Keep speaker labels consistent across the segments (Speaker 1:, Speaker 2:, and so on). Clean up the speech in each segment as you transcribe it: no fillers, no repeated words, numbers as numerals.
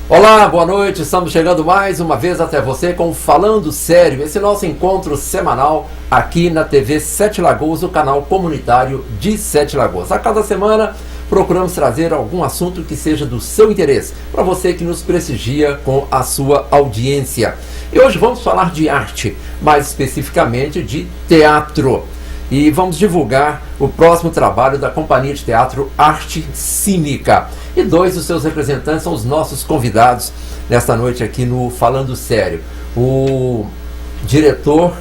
Speaker 1: Olá, boa noite, estamos chegando mais uma vez até você com Falando Sério, esse nosso encontro semanal aqui na TV Sete Lagoas, o canal comunitário de Sete Lagoas. A cada semana procuramos trazer algum assunto que seja do seu interesse, para você que nos prestigia com a sua audiência. E hoje vamos falar de arte, mais especificamente de teatro. E vamos divulgar o próximo trabalho da Companhia de Teatro Arte Cínica. E dois dos seus representantes são os nossos convidados nesta noite aqui no Falando Sério. O diretor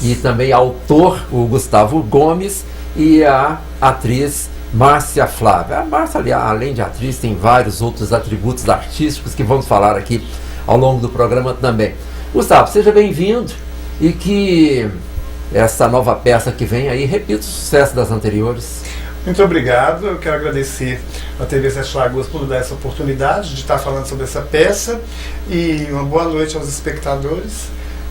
Speaker 1: e também autor, o Gustavo Gomes, e a atriz Márcia Flávia. A Márcia, além de atriz, tem vários outros atributos artísticos que vamos falar aqui ao longo do programa também. Gustavo, seja bem-vindo e que essa nova peça que vem aí repita o sucesso das anteriores.
Speaker 2: Muito obrigado, eu quero agradecer a TV Sete Lagoas por dar essa oportunidade de estar falando sobre essa peça e uma boa noite aos espectadores.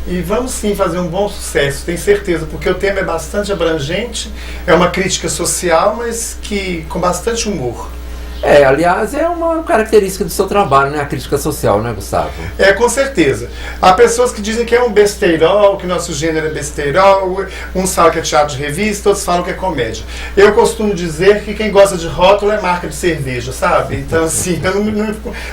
Speaker 2: E vamos sim fazer um bom sucesso, tenho certeza, porque o tema é bastante abrangente, é uma crítica social, mas que com bastante humor.
Speaker 1: Aliás, é uma característica do seu trabalho, né? A crítica social, né, Gustavo?
Speaker 2: Com certeza. Há pessoas que dizem que é um besteirol, que nosso gênero é besteirol, uns falam que é teatro de revista, outros falam que é comédia. Eu costumo dizer que quem gosta de rótulo é marca de cerveja, sabe? Então, assim, eu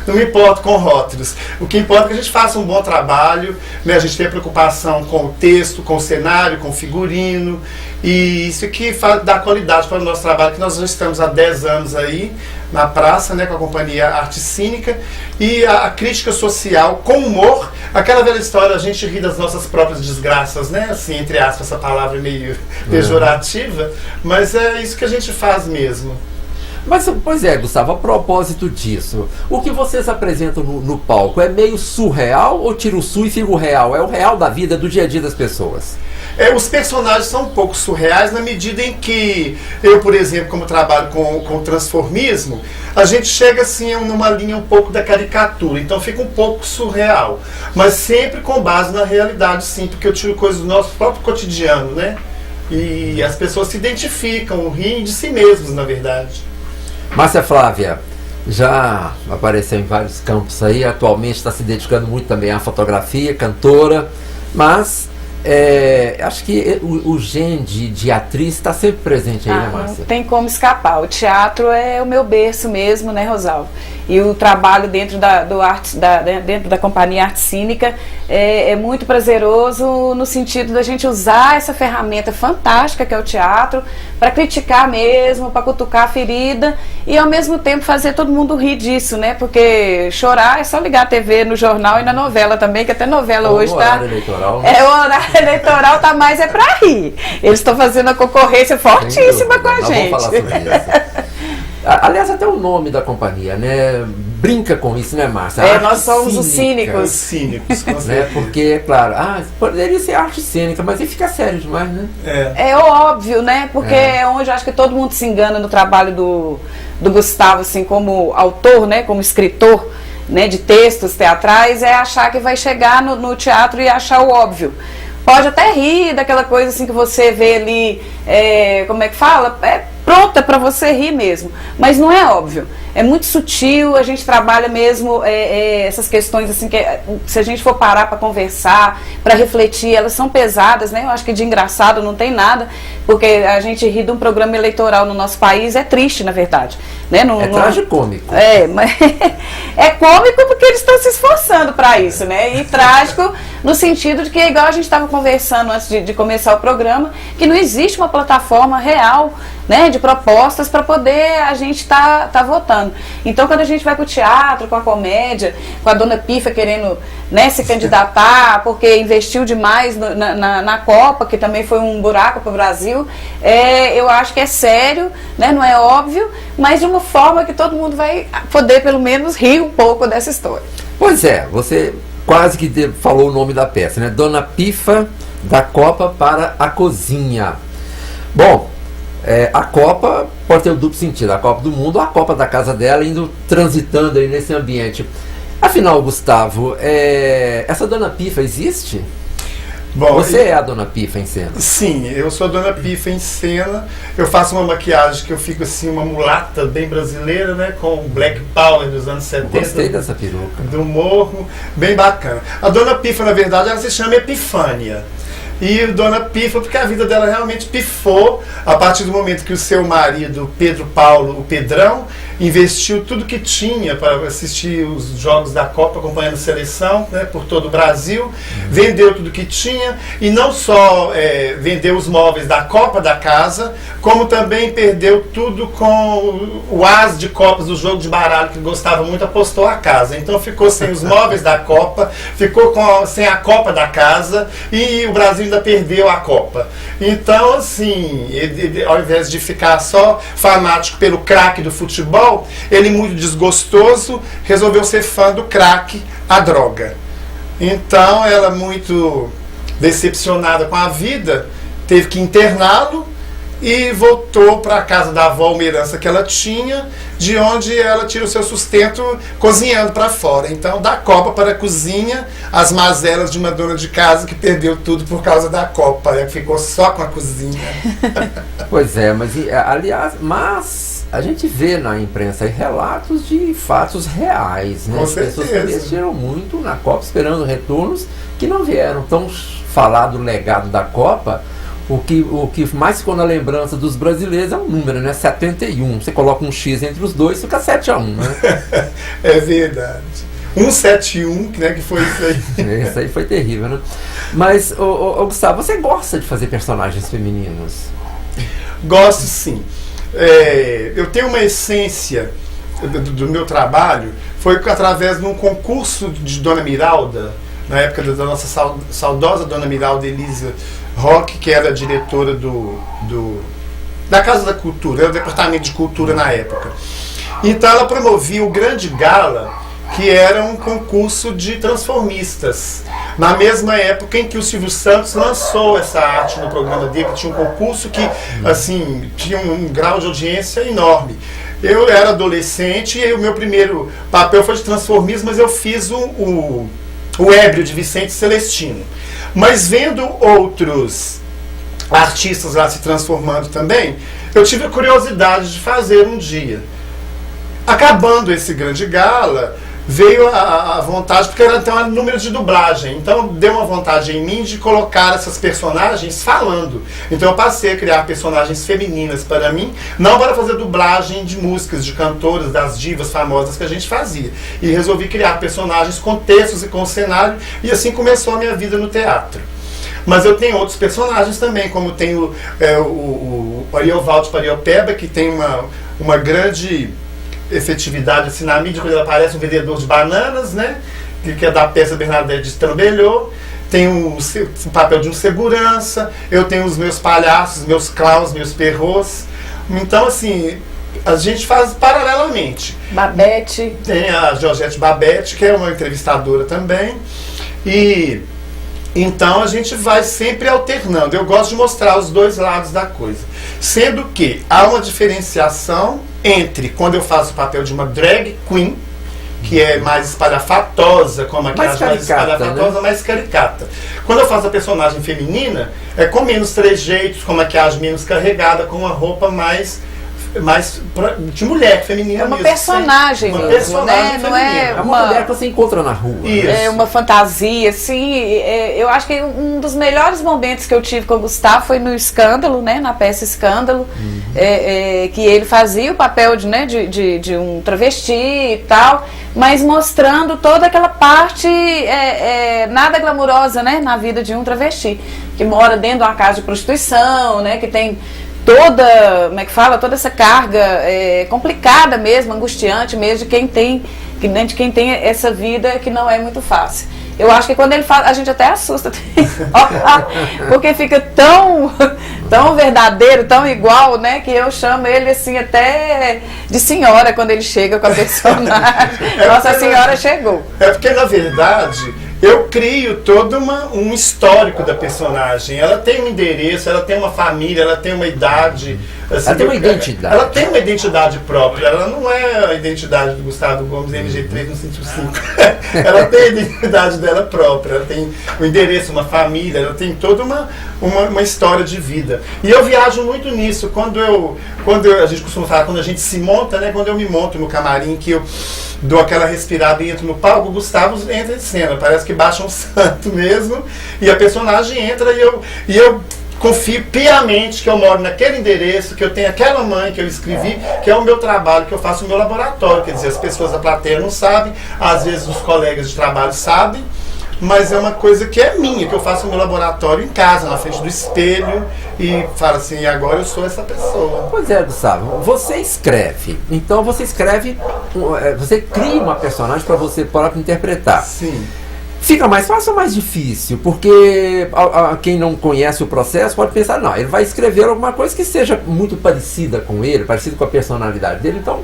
Speaker 2: não me importo com rótulos. O que importa é que a gente faça um bom trabalho, né? A gente tem a preocupação com o texto, com o cenário, com o figurino, e isso aqui dá qualidade para o nosso trabalho, que nós já estamos há 10 anos aí, na praça, né, com a Companhia Arte Cínica, e a crítica social com humor, aquela velha história, a gente ri das nossas próprias desgraças, né, assim, entre aspas, essa palavra meio pejorativa, mas é isso que a gente faz mesmo.
Speaker 1: Mas, pois é, Gustavo, a propósito disso, o que vocês apresentam no palco é meio surreal ou tira o su e fica o real? É o real da vida, do dia a dia das pessoas?
Speaker 2: Os personagens são um pouco surreais na medida em que eu, por exemplo, como trabalho com transformismo, a gente chega assim numa linha um pouco da caricatura, então fica um pouco surreal, mas sempre com base na realidade, sim, porque eu tiro coisas do nosso próprio cotidiano, né? E as pessoas se identificam, riem de si mesmos, na verdade.
Speaker 1: Márcia Flávia já apareceu em vários campos aí, atualmente está se dedicando muito também à fotografia, cantora, mas acho que o gene de atriz está sempre presente aí, né, Márcia?
Speaker 3: Não tem como escapar. O teatro é o meu berço mesmo, né, Rosalvo? E o trabalho dentro dentro da Companhia Arte Cínica é muito prazeroso no sentido da gente usar essa ferramenta fantástica que é o teatro para criticar mesmo, para cutucar a ferida e ao mesmo tempo fazer todo mundo rir disso, né? Porque chorar é só ligar a TV no jornal e na novela também, que até novela hoje tá...
Speaker 1: O horário eleitoral.
Speaker 3: O horário eleitoral tá mais para rir. Eles estão fazendo a concorrência fortíssima com a gente.
Speaker 1: Vamos falar sobre isso. Aliás, até o nome da companhia, né? Brinca com isso, né, Márcia?
Speaker 3: Nós somos os cínicos.
Speaker 2: Os cínicos, com certeza.
Speaker 1: Né? Porque, claro, poderia ser arte cênica, mas aí fica sério demais, né?
Speaker 3: É óbvio, né? Porque é onde eu acho que todo mundo se engana no trabalho do Gustavo, assim, como autor, né? Como escritor, né? De textos teatrais, é achar que vai chegar no teatro e achar o óbvio. Pode até rir daquela coisa assim que você vê ali, como é que fala? Pronta para você rir mesmo, mas não é óbvio, é muito sutil, a gente trabalha mesmo essas questões assim, que se a gente for parar para conversar, para refletir, elas são pesadas, né? Eu acho que de engraçado não tem nada, porque a gente rir de um programa eleitoral no nosso país é triste, na verdade, né?
Speaker 1: Tragicômico.
Speaker 3: Mas é cômico porque eles estão se esforçando para isso, né? E trágico no sentido de que, igual a gente estava conversando antes de começar o programa, que não existe uma plataforma real, né, de propostas para poder a gente tá votando. Então, quando a gente vai para o teatro, com a comédia, com a Dona Pifa querendo, né, se candidatar, porque investiu demais na Copa, que também foi um buraco para o Brasil, eu acho que é sério, né, não é óbvio, mas de uma forma que todo mundo vai poder, pelo menos, rir um pouco dessa história.
Speaker 1: Pois é, você quase que falou o nome da peça, né? Dona Pifa, da Copa para a Cozinha. Bom, a Copa pode ter o duplo sentido, a Copa do Mundo, a Copa da casa dela, indo transitando aí nesse ambiente. Afinal, Gustavo, essa Dona Pifa existe?
Speaker 2: Bom,
Speaker 1: Você é a Dona Pifa em cena?
Speaker 2: Sim, eu sou a Dona Pifa em cena. Eu faço uma maquiagem que eu fico assim, uma mulata bem brasileira, né? Com Black Power dos anos 70.
Speaker 1: Gostei dessa peruca.
Speaker 2: Do morro, bem bacana. A Dona Pifa, na verdade, ela se chama Epifânia. E Dona Pifa, porque a vida dela realmente pifou a partir do momento que o seu marido, Pedro Paulo, o Pedrão, investiu tudo que tinha para assistir os jogos da Copa, acompanhando a seleção, né, por todo o Brasil, vendeu tudo que tinha, e não só vendeu os móveis da Copa da casa, como também perdeu tudo com o as de copas do jogo de baralho, que gostava muito, apostou a casa. Então ficou sem os móveis da Copa, ficou sem a Copa da casa, e o Brasil ainda perdeu a Copa. Então, assim, ele, ao invés de ficar só fanático pelo craque do futebol, ele, muito desgostoso, resolveu ser fã do crack, a droga. Então, ela, muito decepcionada com a vida, teve que interná-lo e voltou para a casa da avó, uma herança que ela tinha, de onde ela tira o seu sustento cozinhando para fora. Então, da Copa para a cozinha, as mazelas de uma dona de casa que perdeu tudo por causa da Copa, né? Ficou só com a cozinha.
Speaker 1: Pois é, mas a gente vê na imprensa aí relatos de fatos reais, né?
Speaker 2: Com
Speaker 1: As pessoas
Speaker 2: certeza.
Speaker 1: investiram muito na Copa esperando retornos que não vieram. Então, falar do legado da Copa, o que mais ficou na lembrança dos brasileiros é um número, né? 71. Você coloca um X entre os dois, fica 7-1, né?
Speaker 2: É verdade. 171, né, que foi isso aí.
Speaker 1: Isso aí foi terrível, né? Mas, Gustavo, você gosta de fazer personagens femininos?
Speaker 2: Gosto, sim. Eu tenho uma essência do meu trabalho, foi através de um concurso de Dona Miralda, na época da nossa saudosa Dona Miralda Elisa Roque, que era diretora da Casa da Cultura, era o Departamento de Cultura na época. Então ela promovia o Grande Gala, que era um concurso de transformistas. Na mesma época em que o Silvio Santos lançou essa arte no programa dele, que tinha um concurso que, assim, tinha um grau de audiência enorme. Eu era adolescente e o meu primeiro papel foi de transformismo, mas eu fiz o Ébrio de Vicente Celestino. Mas vendo outros artistas lá se transformando também, eu tive a curiosidade de fazer um dia. Acabando esse Grande Gala, veio a vontade, porque era até um número de dublagem, então deu uma vontade em mim de colocar essas personagens falando. Então eu passei a criar personagens femininas para mim, não para fazer dublagem de músicas, de cantoras, das divas famosas que a gente fazia. E resolvi criar personagens com textos e com cenário, e assim começou a minha vida no teatro. Mas eu tenho outros personagens também, como tem o Ariovaldo Pariopeba, que tem uma grande efetividade assim na mídia, quando ele aparece um vendedor de bananas, né, que é da peça Bernadette de Trambelhou. Tem o papel de um segurança, eu tenho os meus palhaços, meus clowns, meus perros. Então, assim, a gente faz paralelamente.
Speaker 3: Babette.
Speaker 2: Tem a Georgette Babette, que é uma entrevistadora também. E então a gente vai sempre alternando. Eu gosto de mostrar os dois lados da coisa. Sendo que há uma diferenciação entre quando eu faço o papel de uma drag queen, que é mais espalhafatosa, com a maquiagem mais espalhafatosa, né? Mais caricata. Quando eu faço a personagem feminina, é com menos trejeitos, com maquiagem menos carregada, com uma roupa mais de mulher, feminina.
Speaker 3: É uma
Speaker 2: mesmo,
Speaker 3: personagem mesmo,
Speaker 2: personagem
Speaker 3: né? Não é
Speaker 1: uma mulher que você encontra na rua.
Speaker 2: Isso.
Speaker 3: É uma fantasia, assim. Eu acho que um dos melhores momentos que eu tive com o Gustavo foi no Escândalo, né? Na peça Escândalo, que ele fazia o papel de um travesti e tal, mas mostrando toda aquela parte nada glamurosa, né? Na vida de um travesti, que mora dentro de uma casa de prostituição, né? Que tem toda, como é que fala, toda essa carga complicada mesmo, angustiante mesmo, de quem tem essa vida que não é muito fácil. Eu acho que quando ele fala, a gente até assusta, porque fica tão verdadeiro, tão igual, né, que eu chamo ele assim até de senhora quando ele chega com a personagem. Nossa Senhora chegou.
Speaker 2: É porque, na verdade, eu crio todo um histórico da personagem. Ela tem um endereço, ela tem uma família, ela tem uma idade, Assim,
Speaker 1: ela tem uma identidade.
Speaker 2: Ela tem uma identidade própria. Ela não é a identidade do Gustavo Gomes MG3 no sentido 5. Ela tem a identidade dela própria. Ela tem um endereço, uma família. Ela tem toda uma história de vida. E eu viajo muito nisso. A gente costuma falar, quando a gente se monta, né? Quando eu me monto no camarim, que eu dou aquela respirada e entro no palco, o Gustavo entra em cena. Parece que baixa um santo mesmo. E a personagem entra e eu confio piamente que eu moro naquele endereço, que eu tenho aquela mãe que eu escrevi, que é o meu trabalho, que eu faço o meu laboratório. Quer dizer, as pessoas da plateia não sabem, às vezes os colegas de trabalho sabem, mas é uma coisa que é minha, que eu faço o meu laboratório em casa, na frente do espelho, e falo assim, agora eu sou essa pessoa.
Speaker 1: Pois é, Gustavo, você escreve, então você cria uma personagem para você próprio interpretar.
Speaker 2: Sim.
Speaker 1: Fica mais fácil ou mais difícil? Porque quem não conhece o processo pode pensar, não, ele vai escrever alguma coisa que seja muito parecida com ele, parecida com a personalidade dele, então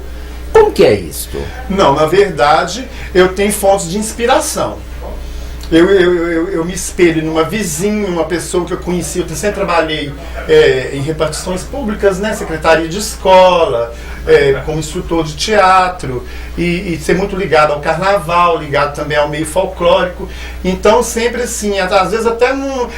Speaker 1: como que é isso?
Speaker 2: Não, na verdade, eu tenho fontes de inspiração. Eu me espelho numa vizinha, uma pessoa que eu conheci, eu sempre trabalhei em repartições públicas, né, secretaria de escola, como instrutor de teatro, e ser muito ligado ao carnaval, ligado também ao meio folclórico. Então sempre assim, às vezes até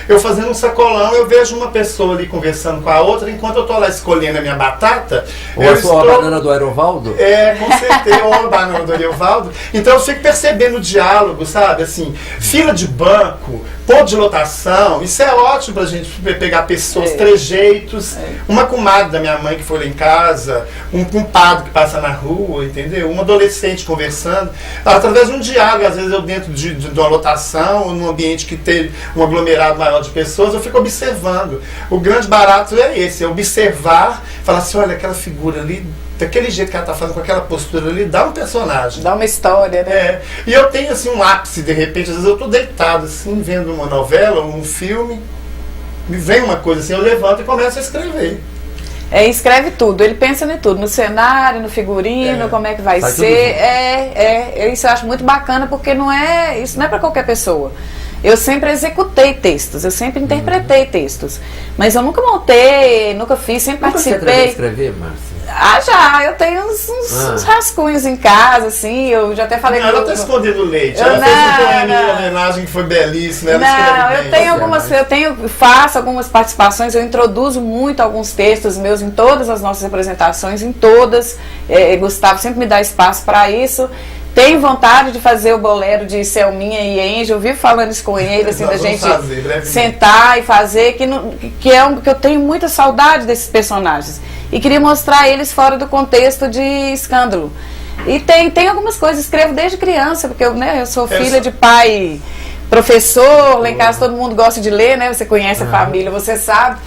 Speaker 2: eu fazendo um sacolão, eu vejo uma pessoa ali conversando com a outra, enquanto eu estou lá escolhendo a minha batata.
Speaker 1: Ou a sua banana do Aerovaldo?
Speaker 2: Com certeza, ou a banana do Aerovaldo. Então eu fico percebendo o diálogo, sabe? Assim, fila de banco, ponto de lotação, isso é ótimo pra gente pegar pessoas, trejeitos. Uma comadre da minha mãe que foi lá em casa, um compadre que passa na rua, entendeu? Um adolescente conversando, através de um diálogo, às vezes eu dentro de uma lotação, ou num ambiente que tem um aglomerado maior de pessoas, eu fico observando. O grande barato é esse, é observar, falar assim, olha, aquela figura ali, daquele jeito que ela está fazendo, com aquela postura ali, dá um personagem.
Speaker 3: Dá uma história, né?
Speaker 2: E eu tenho assim um ápice, de repente, às vezes eu estou deitado assim, vendo uma novela, um filme, me vem uma coisa assim, eu levanto e começo a escrever.
Speaker 3: Escreve tudo, ele pensa em tudo, no cenário, no figurino, como é que vai ser. Isso eu acho muito bacana, porque isso não é para qualquer pessoa. Eu sempre executei textos, eu sempre interpretei textos, mas eu nunca montei, nunca fiz, sempre participei.
Speaker 1: Você aprendeu a escrever, Márcia?
Speaker 3: Já, eu tenho uns rascunhos em casa, assim, eu já até falei...
Speaker 2: Ela está escondendo o leite, ela fez um poema em homenagem que foi belíssimo, eu faço algumas participações, eu introduzo muito alguns textos meus em todas as nossas apresentações, em todas, Gustavo sempre me dá espaço para isso. Tenho vontade de fazer o bolero de Selminha e Angel, vivo falando isso com ele, assim, da gente sentar e fazer, que eu tenho muita saudade desses personagens. E queria mostrar eles fora do contexto de Escândalo. E tem algumas coisas, escrevo desde criança, porque eu sou filha de pai professor, lá em casa todo mundo gosta de ler, né? Você conhece a família, você sabe.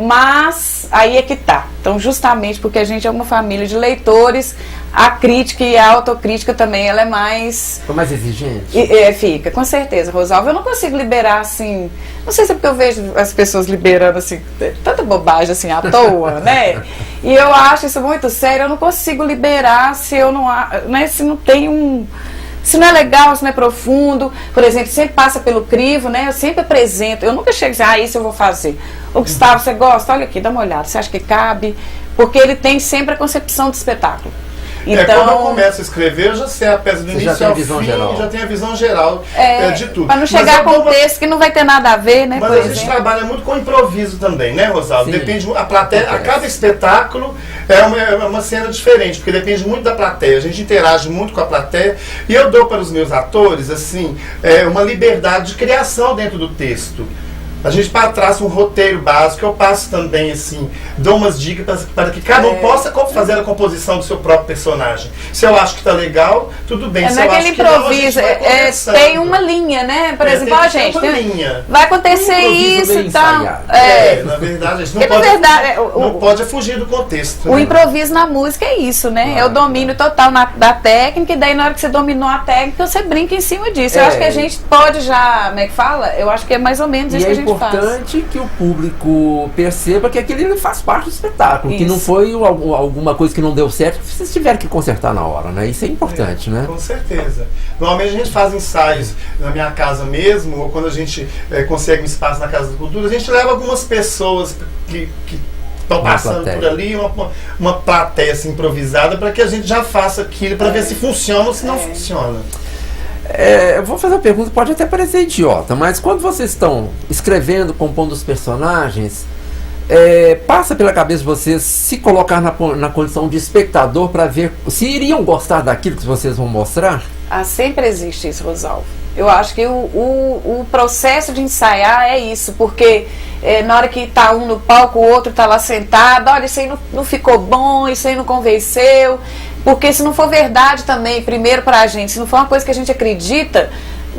Speaker 2: Mas aí é que tá. Então, justamente porque a gente é uma família de leitores, a crítica e a autocrítica também, ela é mais...
Speaker 1: Foi mais exigente?
Speaker 3: Fica, com certeza, Rosalva. Eu não consigo liberar, assim... Não sei se é porque eu vejo as pessoas liberando, assim, tanta bobagem, assim, à toa, né? E eu acho isso muito sério. Eu não consigo liberar se eu não... Né, se não tem um... Se não é legal, se não é profundo. Por exemplo, sempre passa pelo crivo, né? Eu sempre apresento. Eu nunca chego e digo, isso eu vou fazer. Ô, Gustavo, você gosta? Olha aqui, dá uma olhada. Você acha que cabe? Porque ele tem sempre a concepção do espetáculo.
Speaker 2: Então, quando eu começo a escrever, eu já sei a peça do início ao fim, já tem a visão geral de tudo.
Speaker 3: Para não chegar com um texto que não vai ter nada a ver, né?
Speaker 2: Mas a gente trabalha muito com improviso também, né, Rosalvo? Depende, a plateia, a cada espetáculo é uma cena diferente, porque depende muito da plateia. A gente interage muito com a plateia e eu dou para os meus atores, assim, uma liberdade de criação dentro do texto. A gente traça um roteiro básico, eu passo também, assim, dou umas dicas para que cada um possa fazer a composição do seu próprio personagem. Se eu acho que está legal, tudo bem. Se eu acho que não, a gente vai
Speaker 3: tem uma linha, né? Por exemplo,
Speaker 2: linha.
Speaker 3: Vai acontecer isso e tal.
Speaker 2: Na verdade, a gente não pode fugir do contexto.
Speaker 3: O improviso na música é isso, né? É o domínio total da técnica, e daí na hora que você dominou a técnica, você brinca em cima disso. Eu acho que a gente pode já, como é que fala? Eu acho que é mais ou menos isso que a gente faz. É
Speaker 1: importante que o público perceba que aquele faz parte do espetáculo, que não foi alguma coisa que não deu certo, que vocês tiveram que consertar na hora, né? Isso é importante, né?
Speaker 2: Com certeza. Normalmente a gente faz ensaios na minha casa mesmo, ou quando a gente consegue um espaço na Casa da Cultura, a gente leva algumas pessoas que estão passando por ali, uma plateia assim, improvisada, para que a gente já faça aquilo, para ver se funciona ou se não funciona.
Speaker 1: Eu vou fazer uma pergunta, pode até parecer idiota, mas quando vocês estão escrevendo, compondo os personagens, passa pela cabeça de vocês se colocar na condição de espectador para ver se iriam gostar daquilo que vocês vão mostrar?
Speaker 3: Sempre existe isso, Rosalvo. Eu acho que o processo de ensaiar é isso, porque na hora que está um no palco, o outro está lá sentado, olha, isso aí não ficou bom, isso aí não convenceu, porque se não for verdade também, primeiro pra gente, se não for uma coisa que a gente acredita,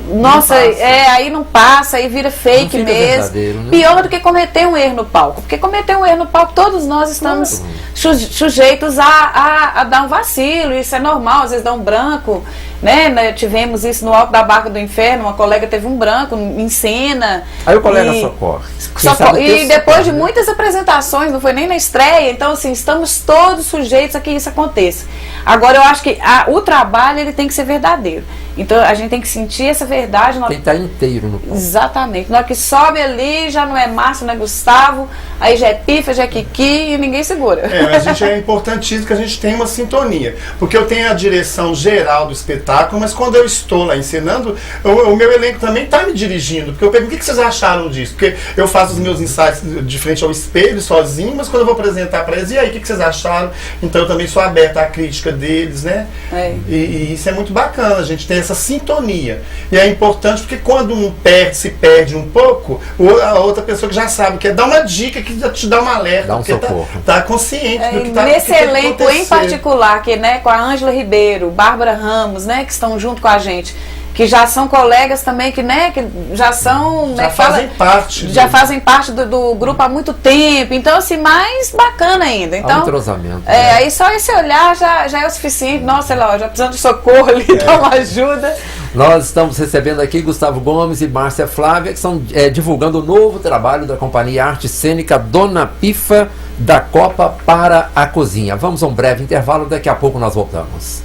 Speaker 3: nossa, aí não passa, aí vira fake mesmo. Né? Pior do que cometer um erro no palco. Porque cometer um erro no palco, todos nós estamos sujeitos a dar um vacilo. Isso é normal, às vezes dá um branco. Né? Tivemos isso no Alto da Barca do Inferno, uma colega teve um branco em cena.
Speaker 1: Aí o colega socorre.
Speaker 3: E depois de muitas apresentações, não foi nem na estreia, então assim, estamos todos sujeitos a que isso aconteça. Agora eu acho que o trabalho ele tem que ser verdadeiro. Então a gente tem que sentir essa verdade.
Speaker 1: Tem que estar inteiro no palco.
Speaker 3: Exatamente. Na hora que sobe ali, já não é Márcio, não é Gustavo, aí já é Pifa, já é Kiki e ninguém segura.
Speaker 2: A gente é importantíssimo que a gente tenha uma sintonia. Porque eu tenho a direção geral do espetáculo, mas quando eu estou lá ensinando, o meu elenco também está me dirigindo. Porque eu pergunto, o que vocês acharam disso? Porque eu faço os meus ensaios de frente ao espelho, sozinho, mas quando eu vou apresentar para eles, e aí, o que vocês acharam? Então eu também sou aberta à crítica deles, né? E isso é muito bacana, a gente tem essa sintonia. E é importante porque quando um se perde um pouco, a outra pessoa que já sabe, quer dar uma dica, que te dá um alerta,
Speaker 1: dá um
Speaker 2: porque tá consciente do que está acontecendo.
Speaker 3: Nesse elenco em particular, que, né, com a Ângela Ribeiro, Bárbara Ramos, né, que estão junto com a gente, que já são colegas também, que já são...
Speaker 2: Já fazem parte.
Speaker 3: Já fazem parte do grupo há muito tempo. Então, assim, mais bacana ainda. Então,
Speaker 1: há um entrosamento.
Speaker 3: Aí só esse olhar já é o suficiente. Nossa, sei lá, já precisando de socorro ali, dá uma ajuda.
Speaker 1: Nós estamos recebendo aqui Gustavo Gomes e Márcia Flávia, que estão divulgando o novo trabalho da Companhia Arte Cênica Dona Pifa, da Copa para a Cozinha. Vamos a um breve intervalo, daqui a pouco nós voltamos.